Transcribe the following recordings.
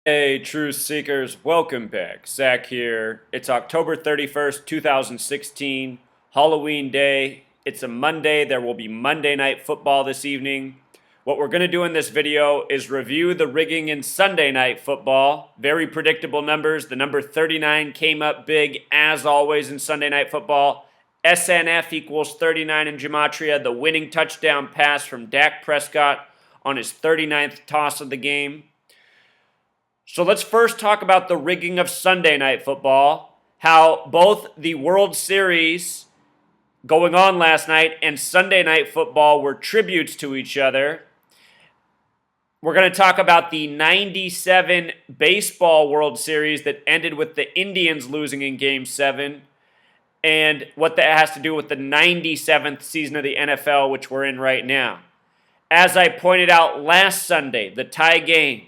Hey, truth seekers, welcome back. Zach here. It's October 31st, 2016, Halloween day. It's a Monday. There will be Monday Night Football this evening. What we're going to do in this video is review the rigging in Sunday Night Football. Very predictable numbers. The number 39 came up big, as always, in Sunday Night Football. SNF equals 39 in Gematria. The winning touchdown pass from Dak Prescott on his 39th toss of the game. So let's first talk about the rigging of Sunday Night Football, how both the World Series going on last night and Sunday Night Football were tributes to each other. We're going to talk about the 97 Baseball World Series that ended with the Indians losing in Game 7, and what that has to do with the 97th season of the NFL, which we're in right now. As I pointed out last Sunday, the tie game,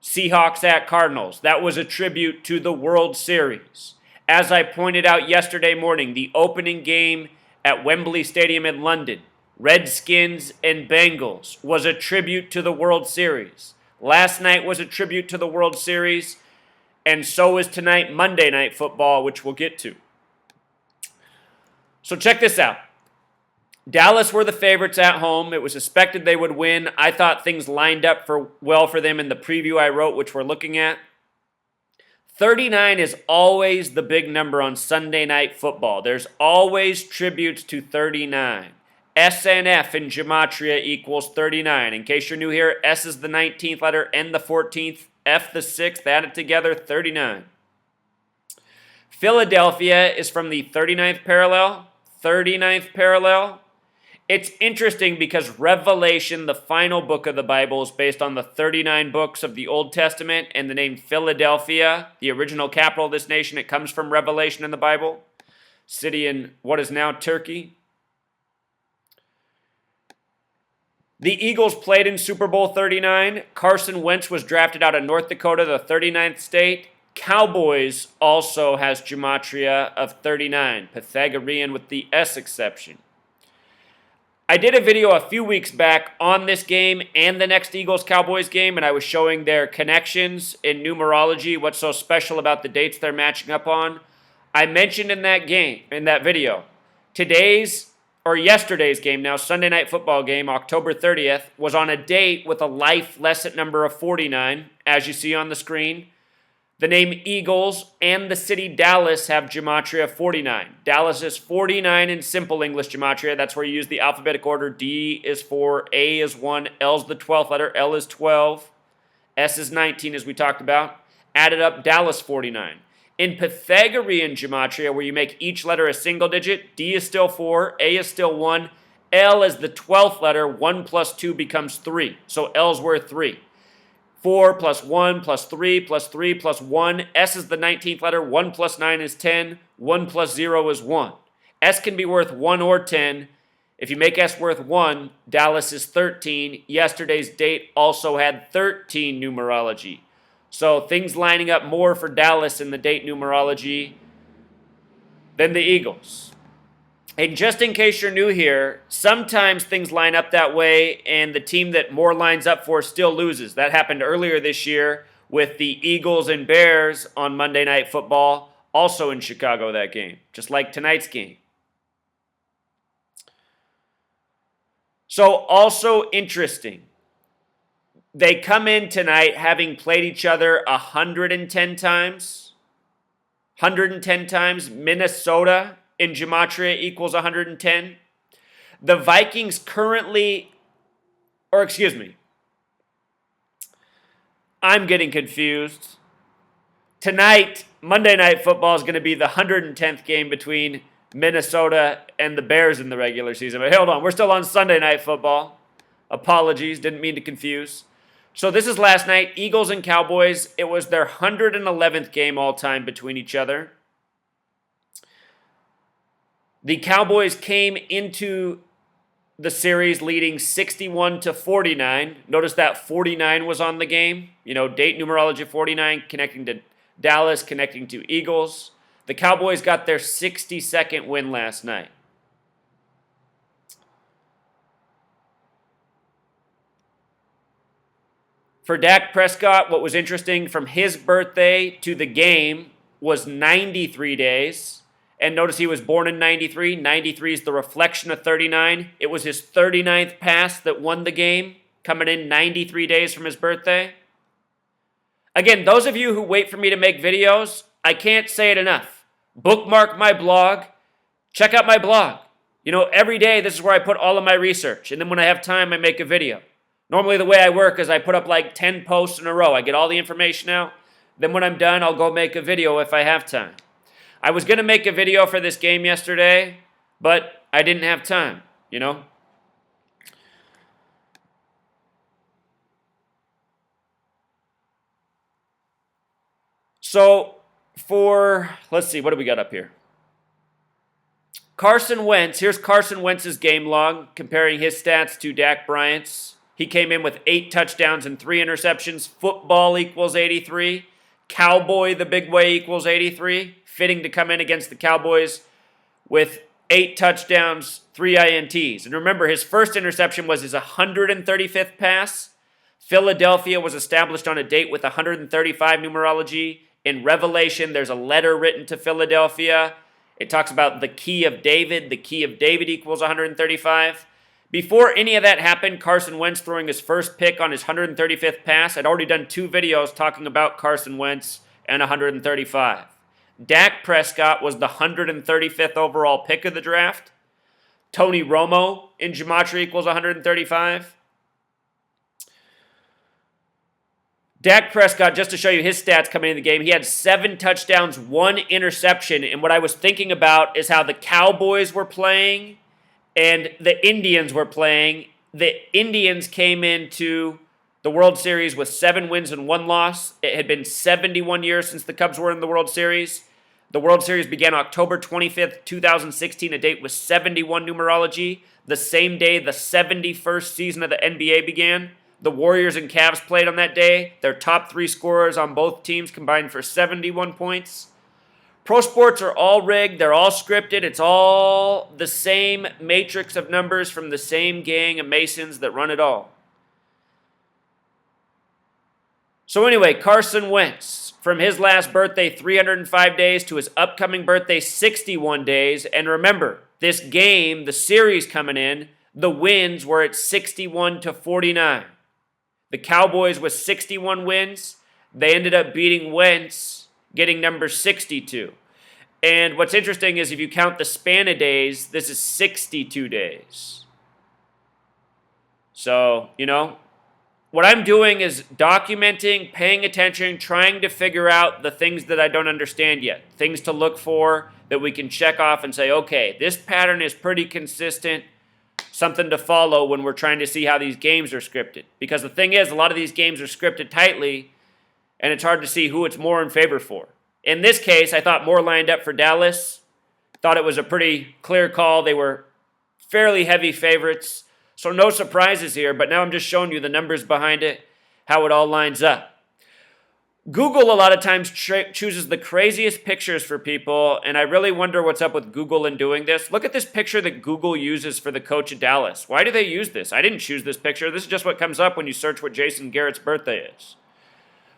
Seahawks at Cardinals. That was a tribute to the World Series. As I pointed out yesterday morning, the opening game at Wembley Stadium in London, Redskins and Bengals, was a tribute to the World Series. Last night was a tribute to the World Series, and so is tonight Monday Night Football, which we'll get to. So check this out. Dallas were the favorites at home. It was expected they would win. I thought things lined up well for them in the preview I wrote, which we're looking at. 39 is always the big number on Sunday Night Football. There's always tributes to 39. SNF in Gematria equals 39. In case you're new here, S is the 19th letter, N the 14th, F the 6th, added together, 39. Philadelphia is from the 39th parallel, 39th parallel. It's interesting because Revelation, the final book of the Bible, is based on the 39 books of the Old Testament, and the name Philadelphia, the original capital of this nation, it comes from Revelation in the Bible. City in what is now Turkey. The Eagles played in Super Bowl 39. Carson Wentz was drafted out of North Dakota, the 39th state. Cowboys also has Gematria of 39, Pythagorean with the S exception. I did a video a few weeks back on this game and the next Eagles-Cowboys game, and I was showing their connections in numerology, what's so special about the dates they're matching up on. I mentioned in that video, yesterday's game, now Sunday Night Football game, October 30th, was on a date with a life lesson number of 49, as you see on the screen. The name Eagles and the city Dallas have Gematria 49. Dallas is 49 in simple English Gematria. That's where you use the alphabetic order. D is 4, A is 1, L's the 12th letter, L is 12, S is 19 as we talked about. Added up, Dallas 49. In Pythagorean Gematria, where you make each letter a single digit, D is still 4, A is still 1, L is the 12th letter, 1 plus 2 becomes 3. So L's worth 3. 4 plus 1 plus 3 plus 3 plus 1. S is the 19th letter. 1 plus 9 is 10. 1 plus 0 is 1. S can be worth 1 or 10. If you make S worth 1, Dallas is 13. Yesterday's date also had 13 numerology. So things lining up more for Dallas in the date numerology than the Eagles. And just in case you're new here, sometimes things line up that way and the team that more lines up for still loses. That happened earlier this year with the Eagles and Bears on Monday Night Football, also in Chicago that game, just like tonight's game. So also interesting, they come in tonight having played each other 110 times. 110 times. Minnesota in Gematria equals 110. The Vikings I'm getting confused. Tonight, Monday Night Football is going to be the 110th game between Minnesota and the Bears in the regular season. But hold on, we're still on Sunday Night Football. Apologies, didn't mean to confuse. So this is last night, Eagles and Cowboys. It was their 111th game all time between each other. The Cowboys came into the series leading 61-49. Notice that 49 was on the game. You know, date numerology 49 connecting to Dallas, connecting to Eagles. The Cowboys got their 62nd win last night. For Dak Prescott, what was interesting from his birthday to the game was 93 days. And notice he was born in 93. 93 is the reflection of 39. It was his 39th pass that won the game, coming in 93 days from his birthday. Again, those of you who wait for me to make videos, I can't say it enough. Bookmark my blog. Check out my blog. You know, every day this is where I put all of my research. And then when I have time, I make a video. Normally the way I work is I put up like 10 posts in a row. I get all the information out. Then when I'm done, I'll go make a video if I have time. I was going to make a video for this game yesterday, but I didn't have time, you know. So let's see, what do we got up here? Carson Wentz, here's Carson Wentz's game log, comparing his stats to Dak Bryant's. He came in with 8 touchdowns and 3 interceptions. Football equals 83. Cowboy the big way equals 83. Fitting to come in against the Cowboys with 8 touchdowns, 3 INTs. And remember, his first interception was his 135th pass. Philadelphia was established on a date with 135 numerology. In Revelation, there's a letter written to Philadelphia. It talks about the key of David. The key of David equals 135. Before any of that happened, Carson Wentz throwing his first pick on his 135th pass. I'd already done 2 videos talking about Carson Wentz and 135. Dak Prescott was the 135th overall pick of the draft. Tony Romo in gematria equals 135. Dak Prescott, just to show you his stats coming into the game, he had 7 touchdowns, 1 interception. And what I was thinking about is how the Cowboys were playing and the Indians were playing. The Indians came into the World Series with 7 wins and 1 loss. It had been 71 years since the Cubs were in the World Series. The World Series began October 25th, 2016, a date with 71 numerology. The same day the 71st season of the NBA began. The Warriors and Cavs played on that day. Their top 3 scorers on both teams combined for 71 points. Pro sports are all rigged. They're all scripted. It's all the same matrix of numbers from the same gang of Masons that run it all. So anyway, Carson Wentz, from his last birthday, 305 days, to his upcoming birthday, 61 days. And remember, this game, the series coming in, the wins were at 61-49. The Cowboys with 61 wins, they ended up beating Wentz, getting number 62. And what's interesting is if you count the span of days, this is 62 days. So, you know, what I'm doing is documenting, paying attention, trying to figure out the things that I don't understand yet. Things to look for that we can check off and say, okay, this pattern is pretty consistent. Something to follow when we're trying to see how these games are scripted. Because the thing is, a lot of these games are scripted tightly, and it's hard to see who it's more in favor for. In this case, I thought more lined up for Dallas. Thought it was a pretty clear call. They were fairly heavy favorites. So no surprises here, but now I'm just showing you the numbers behind it, how it all lines up. Google a lot of times chooses the craziest pictures for people, and I really wonder what's up with Google in doing this. Look at this picture that Google uses for the coach of Dallas. Why do they use this? I didn't choose this picture. This is just what comes up when you search what Jason Garrett's birthday is.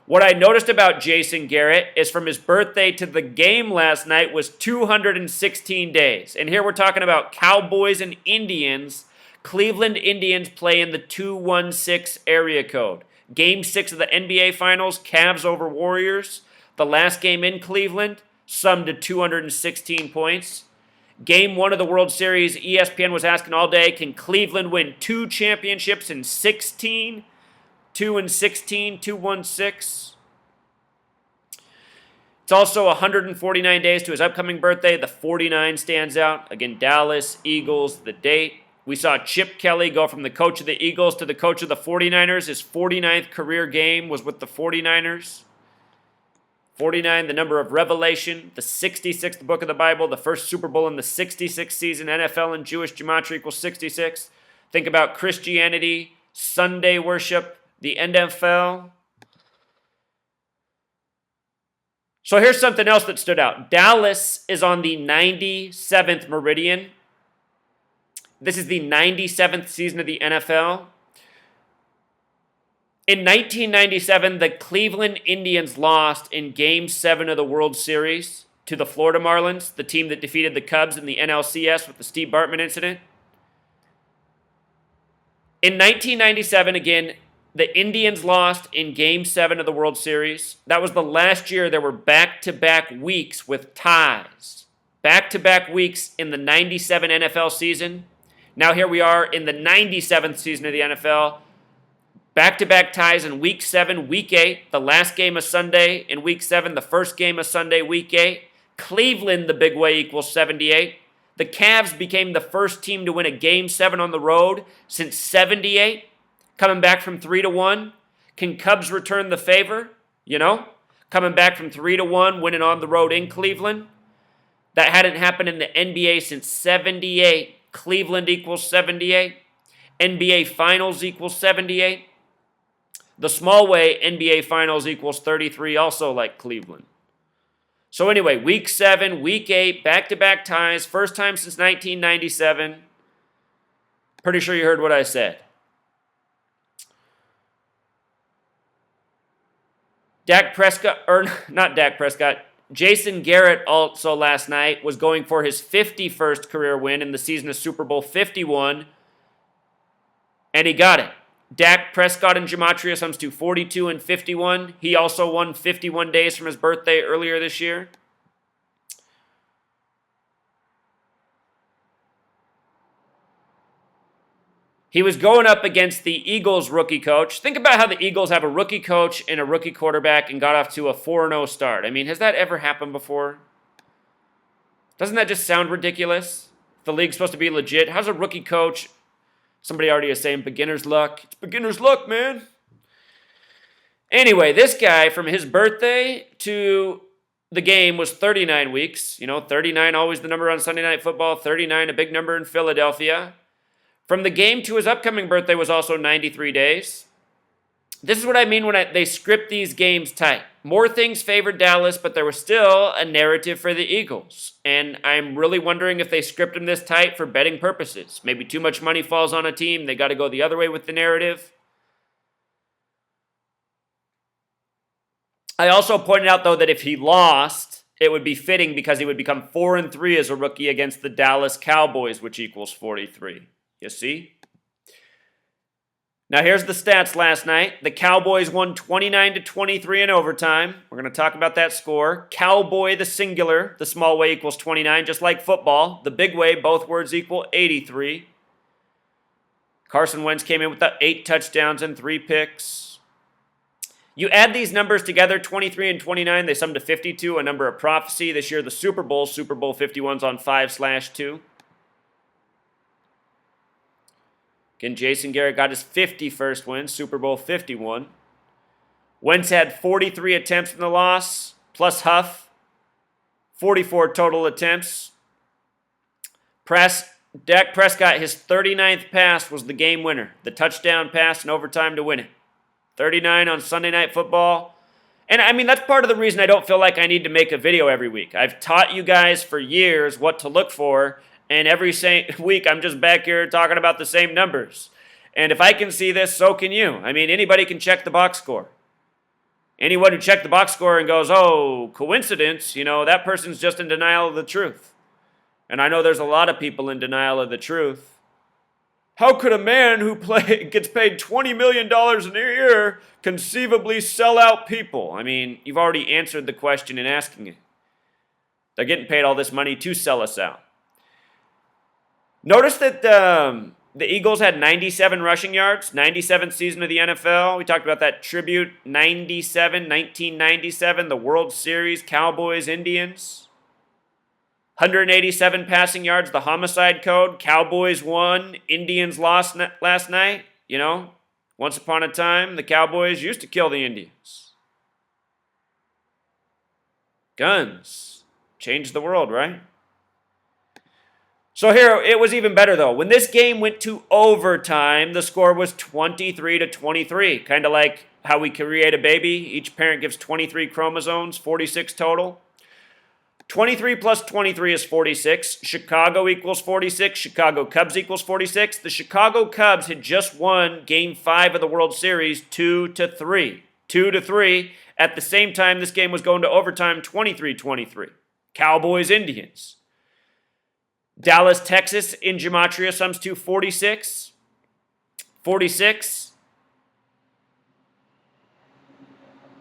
What I noticed about Jason Garrett is from his birthday to the game last night was 216 days. And here we're talking about Cowboys and Indians. Cleveland Indians play in the 216 area code. Game 6 of the NBA Finals, Cavs over Warriors. The last game in Cleveland summed to 216 points. Game 1 of the World Series, ESPN was asking all day, can Cleveland win 2 championships in 16? 2 and 16, 216. It's also 149 days to his upcoming birthday. The 49 stands out. Again, Dallas, Eagles, the date. We saw Chip Kelly go from the coach of the Eagles to the coach of the 49ers. His 49th career game was with the 49ers. 49, the number of Revelation, the 66th book of the Bible, the first Super Bowl in the 66th season. NFL and Jewish gematria equals 66. Think about Christianity, Sunday worship, the NFL. So here's something else that stood out. Dallas is on the 97th meridian. This is the 97th season of the NFL. In 1997, the Cleveland Indians lost in Game 7 of the World Series to the Florida Marlins, the team that defeated the Cubs in the NLCS with the Steve Bartman incident. In 1997, again, the Indians lost in Game 7 of the World Series. That was the last year there were back-to-back weeks with ties. Back-to-back weeks in the 97 NFL season. Now here we are in the 97th season of the NFL. Back-to-back ties in Week 7, Week 8. The last game of Sunday in Week 7. The first game of Sunday, Week 8. Cleveland, the big way, equals 78. The Cavs became the first team to win a Game 7 on the road since 78. Coming back from 3-1. Can Cubs return the favor? Coming back from 3-1, winning on the road in Cleveland. That hadn't happened in the NBA since 78. Cleveland equals 78. NBA Finals equals 78. The small way, NBA Finals equals 33, also like Cleveland. So anyway, Week 7, Week 8, back-to-back ties, first time since 1997. Pretty sure you heard what I said. Jason Garrett also last night was going for his 51st career win in the season of Super Bowl 51, and he got it. Dak Prescott in Gematria sums to 42 and 51. He also won 51 days from his birthday earlier this year. He was going up against the Eagles rookie coach. Think about how the Eagles have a rookie coach and a rookie quarterback and got off to a 4-0 start. I mean, has that ever happened before? Doesn't that just sound ridiculous? The league's supposed to be legit. How's a rookie coach? Somebody already is saying beginner's luck. It's beginner's luck, man. Anyway, this guy, from his birthday to the game, was 39 weeks. 39 always the number on Sunday Night Football. 39, a big number in Philadelphia. From the game to his upcoming birthday was also 93 days. This is what I mean when they script these games tight. More things favored Dallas, but there was still a narrative for the Eagles. And I'm really wondering if they script them this tight for betting purposes. Maybe too much money falls on a team. They got to go the other way with the narrative. I also pointed out, though, that if he lost, it would be fitting because he would become 4-3 as a rookie against the Dallas Cowboys, which equals 43. You see? Now here's the stats last night. The Cowboys won 29-23 in overtime. We're going to talk about that score. Cowboy, the singular, the small way equals 29, just like football. The big way, both words equal 83. Carson Wentz came in with 8 touchdowns and 3 picks. You add these numbers together, 23 and 29, they sum to 52, a number of prophecy. This year, the Super Bowl 51's on 5/2. Again, Jason Garrett got his 51st win, Super Bowl 51. Wentz had 43 attempts in the loss, plus Huff. 44 total attempts. Dak Prescott, his 39th pass was the game winner. The touchdown pass in overtime to win it. 39 on Sunday Night Football. And I mean, that's part of the reason I don't feel like I need to make a video every week. I've taught you guys for years what to look for. And every week, I'm just back here talking about the same numbers. And if I can see this, so can you. I mean, anybody can check the box score. Anyone who checked the box score and goes, oh, coincidence, that person's just in denial of the truth. And I know there's a lot of people in denial of the truth. How could a man who gets paid $20 million a year conceivably sell out people? I mean, you've already answered the question in asking it. They're getting paid all this money to sell us out. Notice that the Eagles had 97 rushing yards, 97th season of the NFL. We talked about that tribute, 1997, the World Series, Cowboys, Indians. 187 passing yards, the homicide code. Cowboys won, Indians lost last night. Once upon a time, the Cowboys used to kill the Indians. Guns changed the world, right? So here, it was even better, though. When this game went to overtime, the score was 23-23. Kind of like how we create a baby. Each parent gives 23 chromosomes, 46 total. 23 plus 23 is 46. Chicago equals 46. Chicago Cubs equals 46. The Chicago Cubs had just won Game 5 of the World Series 2-3. 2-3. At the same time, this game was going to overtime 23-23. Cowboys Indians. Dallas, Texas in Gematria sums to 46. 46.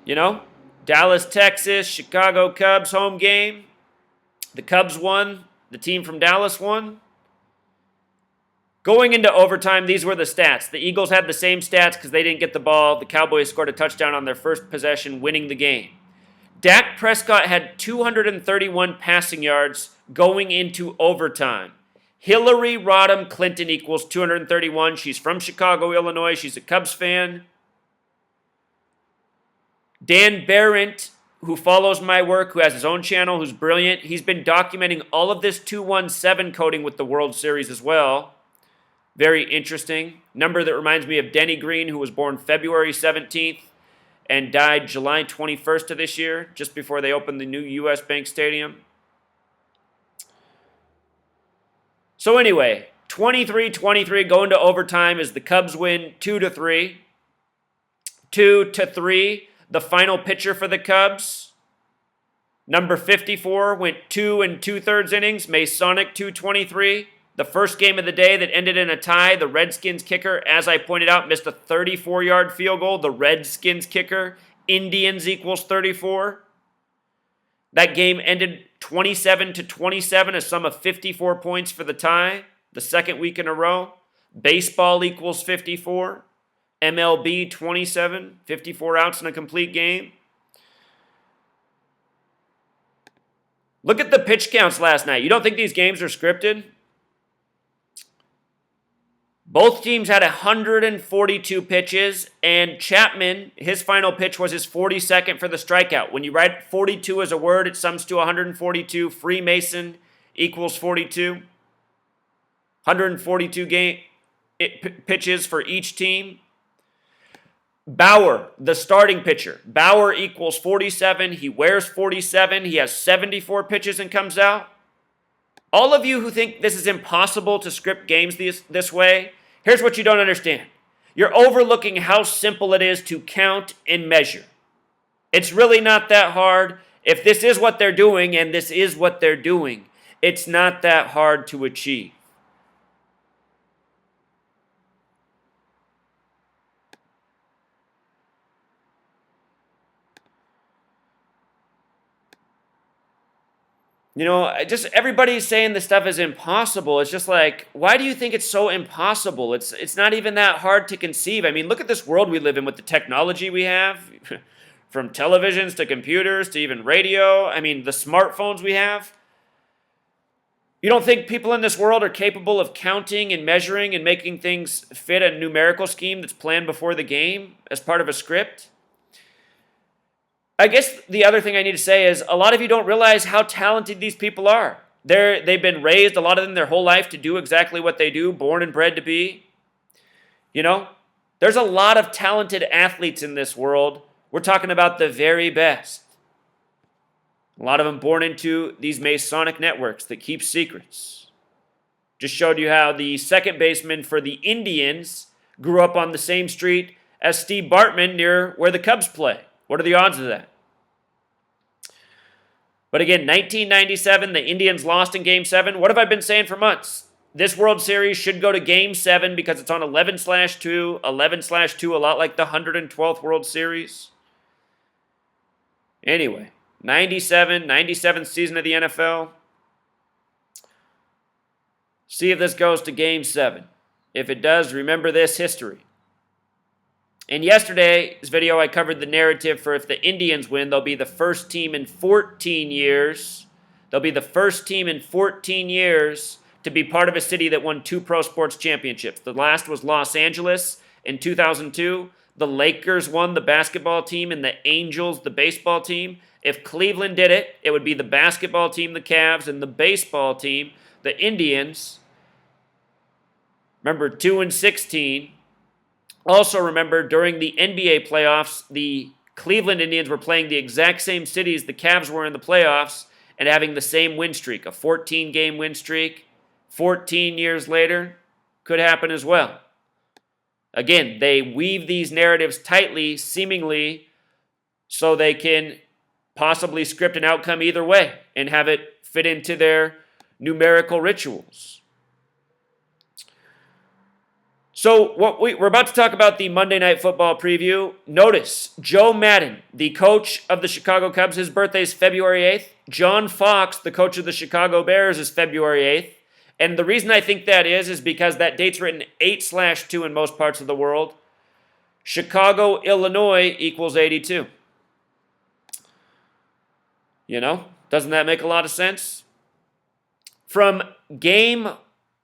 You know, Dallas, Texas, Chicago Cubs home game. The Cubs won. The team from Dallas won. Going into overtime, these were the stats. The Eagles had the same stats because they didn't get the ball. The Cowboys scored a touchdown on their first possession, winning the game. Dak Prescott had 231 passing yards going into overtime. Hillary Rodham Clinton equals 231. She's from Chicago, Illinois. She's a Cubs fan. Dan Barrett, who follows my work, who has his own channel, who's brilliant, he's been documenting all of this 217 coding with the World Series as well. Very interesting. Number that reminds me of Denny Green, who was born February 17th and died July 21st of this year, just before they opened the new U.S. Bank Stadium. So anyway, 23-23 going to overtime as the Cubs win 2-3. 2-3. The final pitcher for the Cubs, number 54, went 2 2/3 innings, Masonic 223. The first game of the day that ended in a tie, the Redskins kicker, as I pointed out, missed a 34-yard field goal. The Redskins kicker, Indians equals 34. That game ended 27-27, a sum of 54 points for the tie, the second week in a row. Baseball equals 54. MLB 27, 54 outs in a complete game. Look at the pitch counts last night. You don't think these games are scripted? Both teams had 142 pitches, and Chapman, his final pitch was his 42nd for the strikeout. When you write 42 as a word, it sums to 142. Freemason equals 42. 142 pitches for each team. Bauer, the starting pitcher. Bauer equals 47. He wears 47. He has 74 pitches and comes out. All of you who think this is impossible to script games this way, here's what you don't understand. You're overlooking how simple it is to count and measure. It's really not that hard. If this is what they're doing, and this is what they're doing, it's not that hard to achieve. You know, just everybody's saying this stuff is impossible. It's just like, why do you think it's so impossible? It's not even that hard to conceive. I mean, look at this world we live in with the technology we have, from televisions to computers to even radio. I mean, the smartphones we have. You don't think people in this world are capable of counting and measuring and making things fit a numerical scheme that's planned before the game as part of a script? I guess the other thing I need to say is a lot of you don't realize how talented these people are. They've been raised, a lot of them, their whole life to do exactly what they do, born and bred to be. You know, there's a lot of talented athletes in this world. We're talking about the very best. A lot of them born into these Masonic networks that keep secrets. Just showed you how the second baseman for the Indians grew up on the same street as Steve Bartman near where the Cubs play. What are the odds of that? But again, 1997, the Indians lost in Game 7. What have I been saying for months? This World Series should go to Game 7 because it's on 11/2. 11/2, a lot like the 112th World Series. Anyway, 97th season of the NFL. See if this goes to Game 7. If it does, remember this history. In yesterday's video, I covered the narrative for if the Indians win, they'll be the first team in 14 years. They'll be the first team in 14 years to be part of a city that won 2 pro sports championships. The last was Los Angeles in 2002. The Lakers won, the basketball team, and the Angels, the baseball team. If Cleveland did it, it would be the basketball team, the Cavs, and the baseball team, the Indians. Remember, 2-16. Also remember, during the NBA playoffs, the Cleveland Indians were playing the exact same cities the Cavs were in the playoffs, and having the same win streak, a 14-game win streak, 14 years later, could happen as well. Again, they weave these narratives tightly, seemingly, so they can possibly script an outcome either way and have it fit into their numerical rituals. So we're about to talk about the Monday Night Football preview. Notice, Joe Madden, the coach of the Chicago Cubs, his birthday is February 8th. John Fox, the coach of the Chicago Bears, is February 8th. And the reason I think that is because that date's written 8/2 in most parts of the world. Chicago, Illinois equals 82. You know, doesn't that make a lot of sense? From Game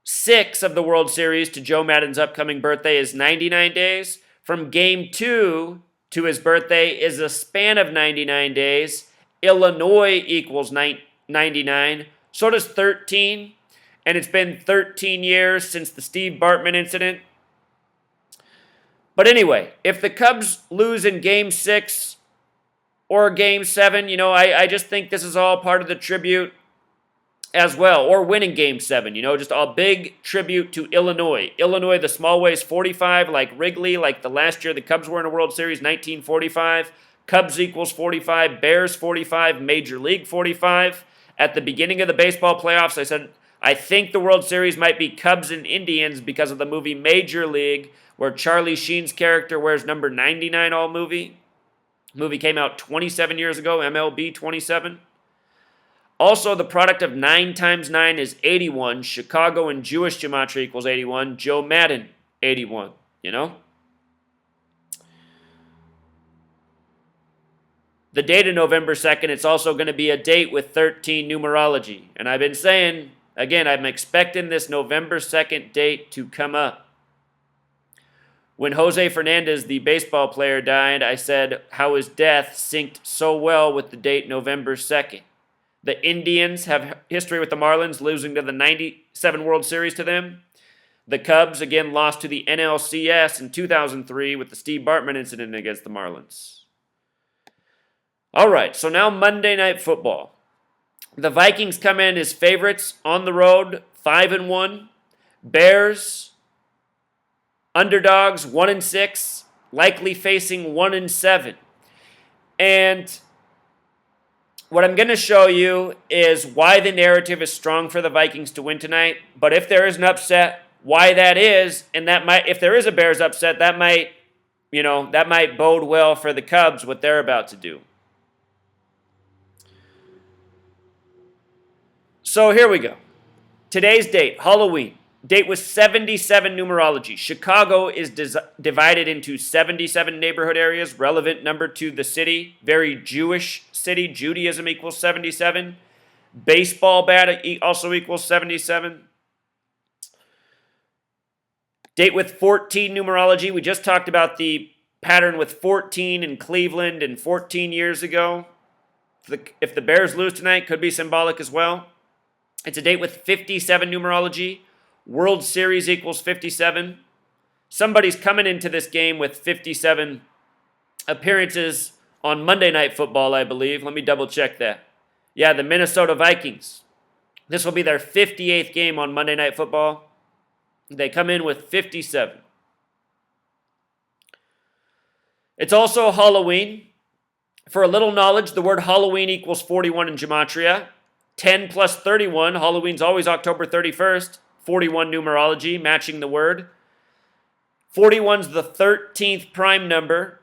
6 of the World Series to Joe Madden's upcoming birthday is 99 days. From Game 2 to his birthday is a span of 99 days. Illinois equals 99. So does 13. And it's been 13 years since the Steve Bartman incident. But anyway, if the Cubs lose in Game 6 or Game 7, you know, I just think this is all part of the tribute as well, or winning Game 7, you know, just a big tribute to Illinois. Illinois, the small ways 45, like Wrigley, like the last year the Cubs were in a World Series, 1945. Cubs equals 45, Bears 45, Major League 45. At the beginning of the baseball playoffs, I said, I think the World Series might be Cubs and Indians because of the movie Major League, where Charlie Sheen's character wears number 99 all movie. The movie came out 27 years ago, MLB 27. Also, the product of 9 times 9 is 81. Chicago and Jewish gematria equals 81. Joe Madden, 81, you know? The date of November 2nd, it's also going to be a date with 13 numerology. And I've been saying, again, I'm expecting this November 2nd date to come up. When Jose Fernandez, the baseball player, died, I said how his death synced so well with the date November 2nd. The Indians have history with the Marlins, losing to the 97 World Series to them. The Cubs, again, lost to the NLCS in 2003 with the Steve Bartman incident against the Marlins. All right, so now Monday Night Football. The Vikings come in as favorites on the road, 5-1. Bears, underdogs, 1-6, likely facing 1-7. And what I'm going to show you is why the narrative is strong for the Vikings to win tonight. But if there is an upset, why that is, and that might, if there is a Bears upset, that might, you know, that might bode well for the Cubs, what they're about to do. So here we go. Today's date, Halloween. Date with 77 numerology. Chicago is divided into 77 neighborhood areas, relevant number to the city. Very Jewish city. Judaism equals 77. Baseball bat also equals 77. Date with 14 numerology. We just talked about the pattern with 14 in Cleveland and 14 years ago. If the Bears lose tonight, could be symbolic as well. It's a date with 57 numerology. World Series equals 57. Somebody's coming into this game with 57 appearances on Monday Night Football, I believe. Let me double check that. Yeah, the Minnesota Vikings. This will be their 58th game on Monday Night Football. They come in with 57. It's also Halloween. For a little knowledge, the word Halloween equals 41 in gematria. 10 plus 31, Halloween's always October 31st. 41 numerology, matching the word. 41's the 13th prime number.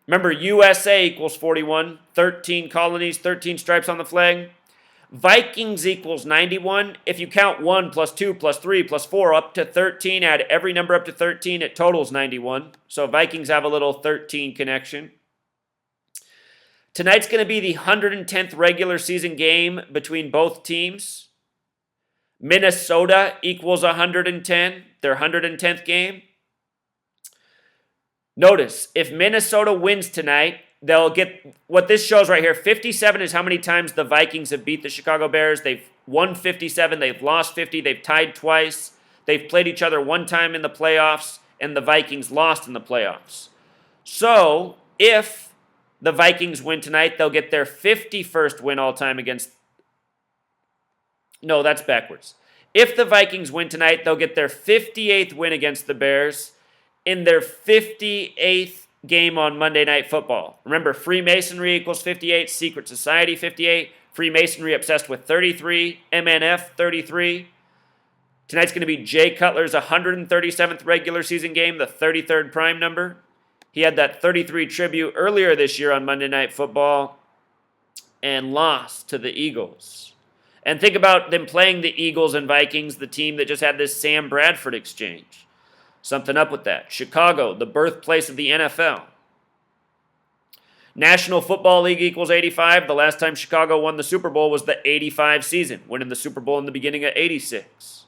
Remember, USA equals 41. 13 colonies, 13 stripes on the flag. Vikings equals 91. If you count 1 plus 2 plus 3 plus 4 up to 13, add every number up to 13, it totals 91. So Vikings have a little 13 connection. Tonight's going to be the 110th regular season game between both teams. Minnesota equals 110, their 110th game. Notice, if Minnesota wins tonight, they'll get, what this shows right here, 57 is how many times the Vikings have beat the Chicago Bears. They've won 57, they've lost 50, they've tied twice. They've played each other one time in the playoffs, and the Vikings lost in the playoffs. So, if the Vikings win tonight, they'll get their 51st win all time against No, that's backwards. If the Vikings win tonight, they'll get their 58th win against the Bears in their 58th game on Monday Night Football. Remember, Freemasonry equals 58, Secret Society 58, Freemasonry obsessed with 33, MNF 33. Tonight's going to be Jay Cutler's 137th regular season game, the 33rd prime number. He had that 33 tribute earlier this year on Monday Night Football and lost to the Eagles. And think about them playing the Eagles and Vikings, the team that just had this Sam Bradford exchange. Something up with that. Chicago, the birthplace of the NFL. National Football League equals 85. The last time Chicago won the Super Bowl was the 85 season, winning the Super Bowl in the beginning of 86.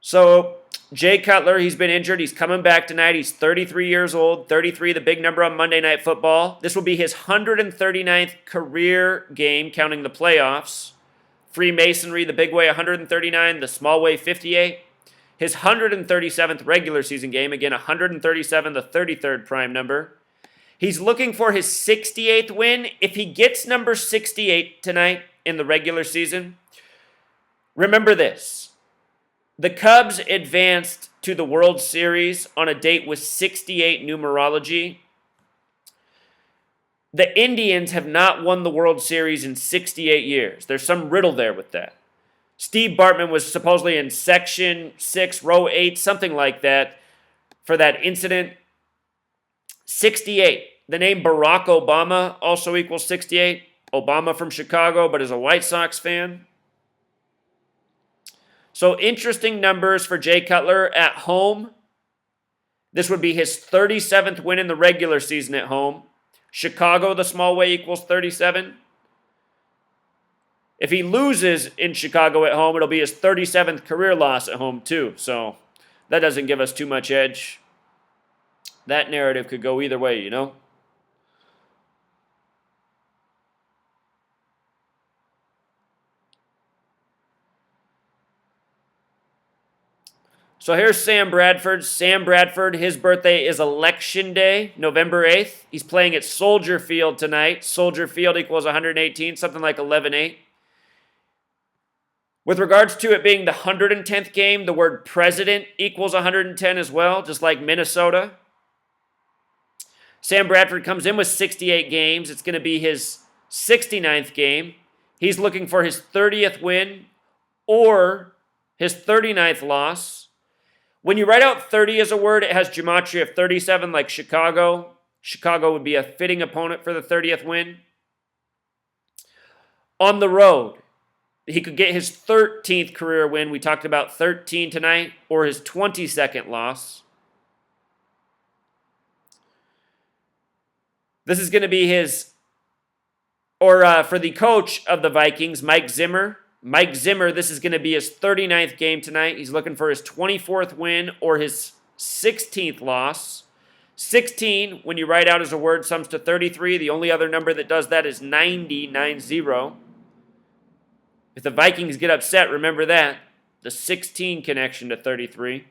So, Jay Cutler, he's been injured. He's coming back tonight. He's 33 years old. 33, the big number on Monday Night Football. This will be his 139th career game, counting the playoffs. Freemasonry, the big way, 139. The small way, 58. His 137th regular season game, again, 137, the 33rd prime number. He's looking for his 68th win. If he gets number 68 tonight in the regular season, remember this. The Cubs advanced to the World Series on a date with 68 numerology. The Indians have not won the World Series in 68 years. There's some riddle there with that. Steve Bartman was supposedly in Section 6, Row 8, something like that, for that incident. 68. The name Barack Obama also equals 68. Obama from Chicago, but is a White Sox fan. So interesting numbers for Jay Cutler at home. This would be his 37th win in the regular season at home. Chicago, the small way, equals 37. If he loses in Chicago at home, it'll be his 37th career loss at home too. So that doesn't give us too much edge. That narrative could go either way, you know? So here's Sam Bradford. Sam Bradford, his birthday is Election Day, November 8th. He's playing at Soldier Field tonight. Soldier Field equals 118, something like 11-8. With regards to it being the 110th game, the word president equals 110 as well, just like Minnesota. Sam Bradford comes in with 68 games. It's going to be his 69th game. He's looking for his 30th win or his 39th loss. When you write out 30 as a word, it has gematria of 37 like Chicago. Chicago would be a fitting opponent for the 30th win. On the road, he could get his 13th career win. We talked about 13 tonight, or his 22nd loss. This is going to be his, or for the coach of the Vikings, Mike Zimmer. Mike Zimmer, this is going to be his 39th game tonight. He's looking for his 24th win or his 16th loss. 16, when you write out as a word, sums to 33. The only other number that does that is 90, 9-0. If the Vikings get upset, remember that. The 16 connection to 33.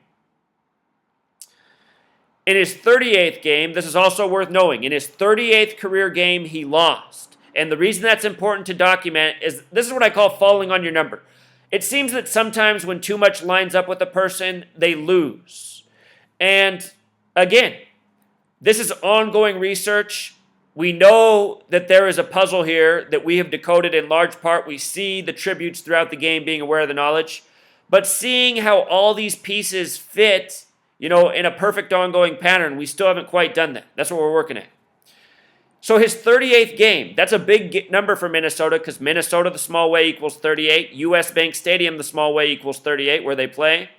In his 38th game, this is also worth knowing, in his 38th career game, he lost. And the reason that's important to document is this is what I call falling on your number. It seems that sometimes when too much lines up with a person, they lose. And again, this is ongoing research. We know that there is a puzzle here that we have decoded in large part. We see the tributes throughout the game being aware of the knowledge. But seeing how all these pieces fit, in a perfect ongoing pattern, we still haven't quite done that. That's what we're working at. So his 38th game, that's a big number for Minnesota because Minnesota, the small way, equals 38. US Bank Stadium, the small way, equals 38, where they play.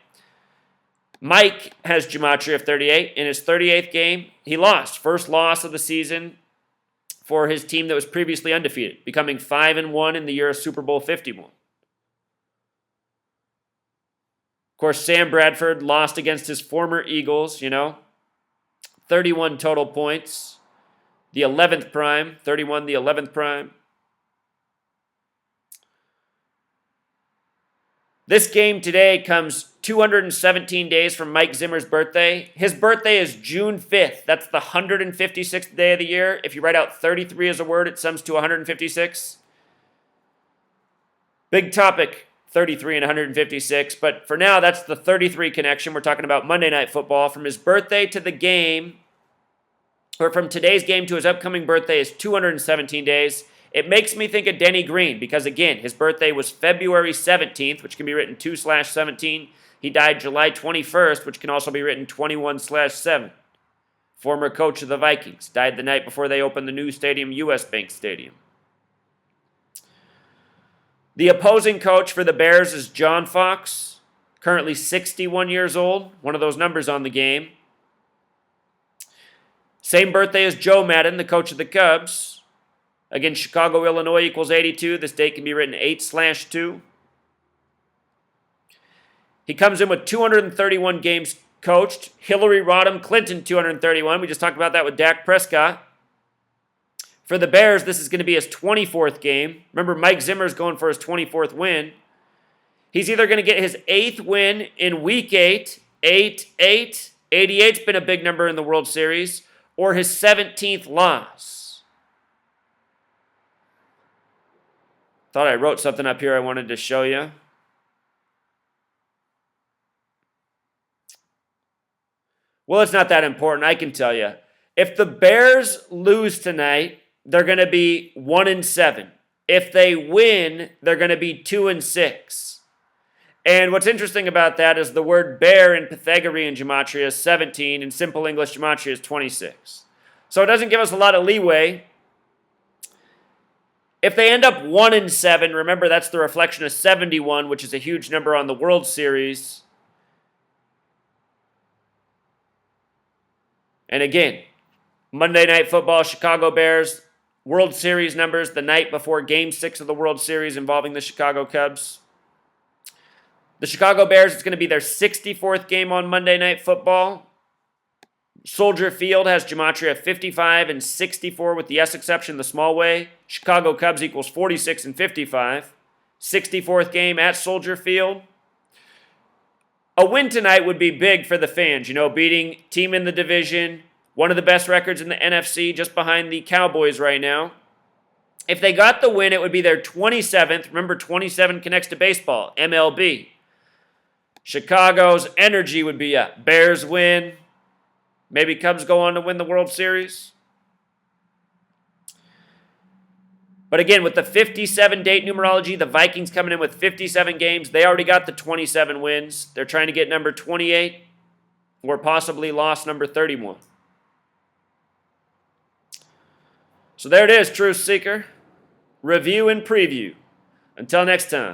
Mike has gematria of 38. In his 38th game, he lost. First loss of the season for his team that was previously undefeated, becoming 5-1 in the year of Super Bowl 51. Of course, Sam Bradford lost against his former Eagles, 31 total points. The 11th prime, 31, the 11th prime. This game today comes 217 days from Mike Zimmer's birthday. His birthday is June 5th. That's the 156th day of the year. If you write out 33 as a word, it sums to 156. Big topic, 33 and 156. But for now, that's the 33 connection. We're talking about Monday Night Football. From his birthday to the game, or from today's game to his upcoming birthday, is 217 days. It makes me think of Denny Green because, again, his birthday was February 17th, which can be written 2/17. He died July 21st, which can also be written 21/7. Former coach of the Vikings. Died the night before they opened the new stadium, US Bank Stadium. The opposing coach for the Bears is John Fox, currently 61 years old. One of those numbers on the game. Same birthday as Joe Madden, the coach of the Cubs. Again, Chicago, Illinois equals 82. This date can be written 8/2. He comes in with 231 games coached. Hillary Rodham Clinton, 231. We just talked about that with Dak Prescott. For the Bears, this is going to be his 24th game. Remember, Mike Zimmer's going for his 24th win. He's either going to get his 8th win in Week 8, 8-8. 88's been a big number in the World Series, or his 17th loss. Thought I wrote something up here I wanted to show you. Well, it's not that important. I can tell you. If the Bears lose tonight, they're going to be 1-7. If they win, they're going to be 2-6. And what's interesting about that is the word bear in Pythagorean gematria is 17, and simple English gematria is 26. So it doesn't give us a lot of leeway. If they end up 1-7, remember that's the reflection of 71, which is a huge number on the World Series. And again, Monday Night Football, Chicago Bears, World Series numbers the night before Game 6 of the World Series involving the Chicago Cubs. The Chicago Bears, it's going to be their 64th game on Monday Night Football. Soldier Field has gematria 55 and 64 with the S exception the small way. Chicago Cubs equals 46 and 55. 64th game at Soldier Field. A win tonight would be big for the fans, beating team in the division, one of the best records in the NFC, just behind the Cowboys right now. If they got the win, it would be their 27th. Remember, 27 connects to baseball, MLB. Chicago's energy would be up. Bears win. Maybe Cubs go on to win the World Series. But again, with the 57-date numerology, the Vikings coming in with 57 games. They already got the 27 wins. They're trying to get number 28 or possibly lost number 31. So there it is, Truth Seeker. Review and preview. Until next time.